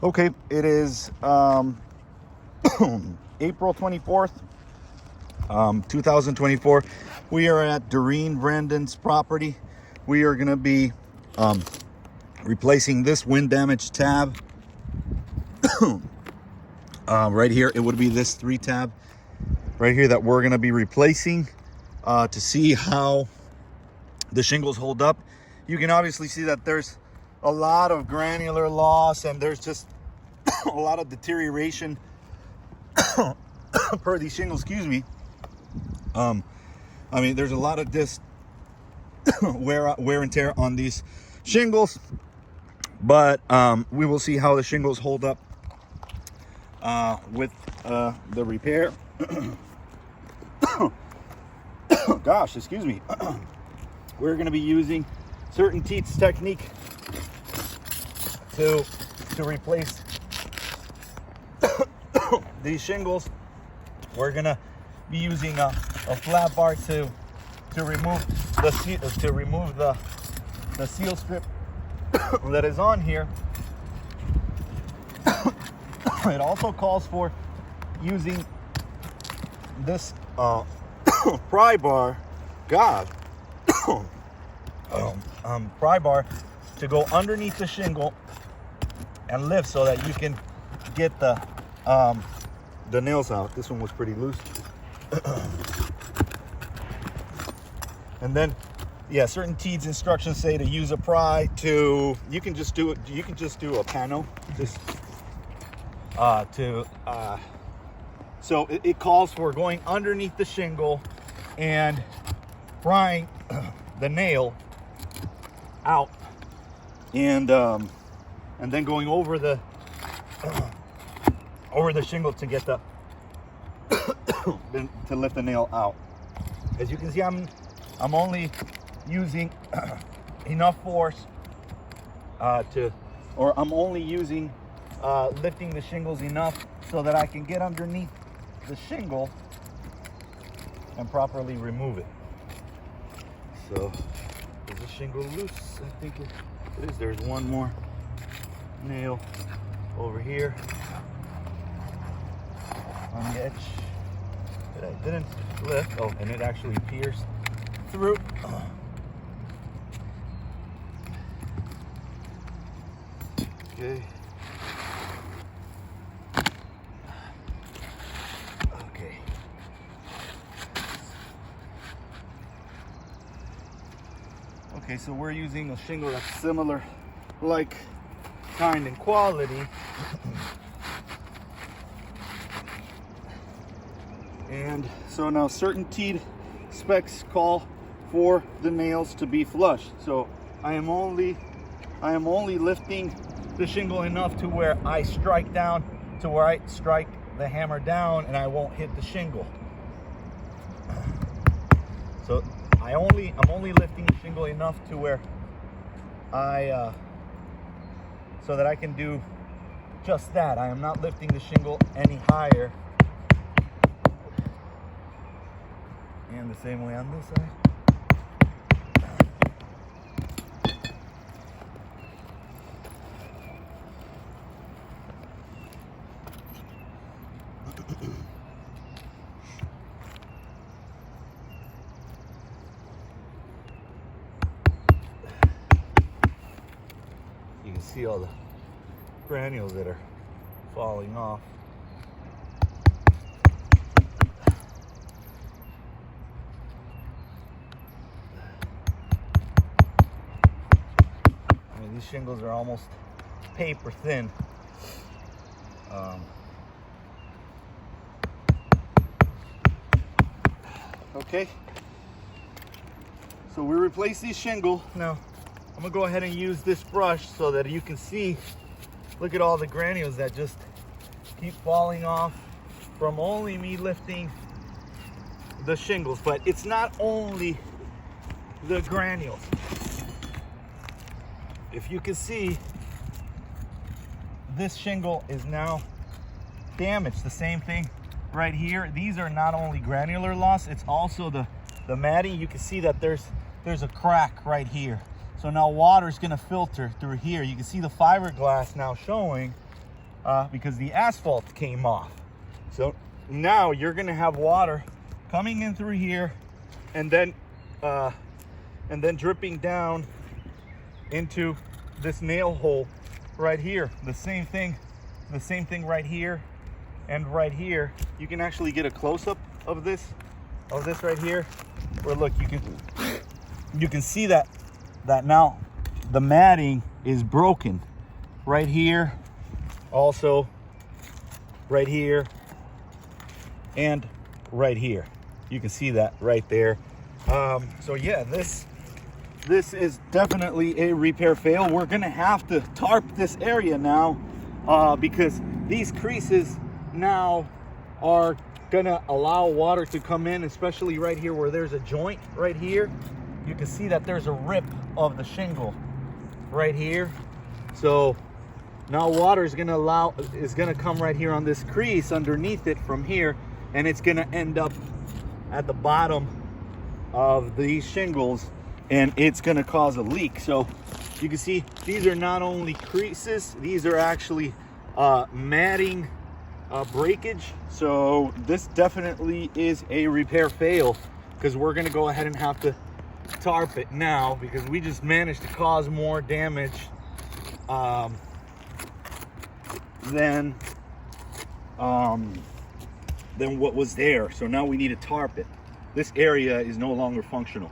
Okay, it is April 24th, 2024. We are at Doreen Brandon's property. We are going to be replacing this wind damage tab. Right here, it would be this 3 tab right here that we're going to be replacing to see how the shingles hold up. You can obviously see that there's a lot of granular loss and there's just a lot of deterioration per these shingles, excuse me. I mean, there's a lot of this wear and tear on these shingles, but we will see how the shingles hold up with the repair. Gosh, excuse me. We're going to be using certain teats technique to replace these shingles. We're going to be using a flat bar to remove the seal strip that is on here. It also calls for using this pry bar, pry bar to go underneath the shingle and lift so that you can get the nails out. This one was pretty loose. And then, yeah, certain TEEDS instructions say to use a pry to, you can just do a pano, so it calls for going underneath the shingle and prying the nail out, and then going over the shingle to get the to lift the nail out. As you can see, I'm only using enough force I'm only using lifting the shingles enough so that I can get underneath the shingle and properly remove it. So, is the shingle loose? I think it is. There's one more nail over here on the edge that I didn't lift. Oh, and it actually pierced through. Okay. Okay, so we're using a shingle that's similar, like kind and quality. And so now certain teed specs call for the nails to be flush. So I am only lifting the shingle enough to where I strike down, to where I strike the hammer down and I won't hit the shingle. So I'm only lifting the shingle enough to where so that I can do just that. I am not lifting the shingle any higher. And the same way on this side. You can see all the granules that are falling off. I mean, these shingles are almost paper thin. Okay, so we replace these shingle. Now I'm gonna go ahead and use this brush so that you can see, look at all the granules that just keep falling off from only me lifting the shingles. But it's not only the granules. If you can see, this shingle is now damaged. The same thing right here. These are not only granular loss, it's also the matting. You can see that there's a crack right here. So now water is going to filter through here. You can see the fiberglass now showing because the asphalt came off. So now you're gonna have water coming in through here and then dripping down into this nail hole right here. The same thing right here and right here. You can actually get a close-up of this right here, where look, you can see that now the matting is broken right here, also right here and right here. You can see that right there. So yeah, this is definitely a repair fail. We're gonna have to tarp this area now, because these creases now are gonna allow water to come in, especially right here where there's a joint right here. You can see that there's a rip of the shingle right here. So now water is gonna come right here on this crease underneath it from here, and it's gonna end up at the bottom of these shingles, and it's gonna cause a leak. So you can see these are not only creases, these are actually matting breakage. So this definitely is a repair fail, because we're gonna go ahead and have to tarp it now, because we just managed to cause more damage than what was there. So now we need to tarp it. This area is no longer functional.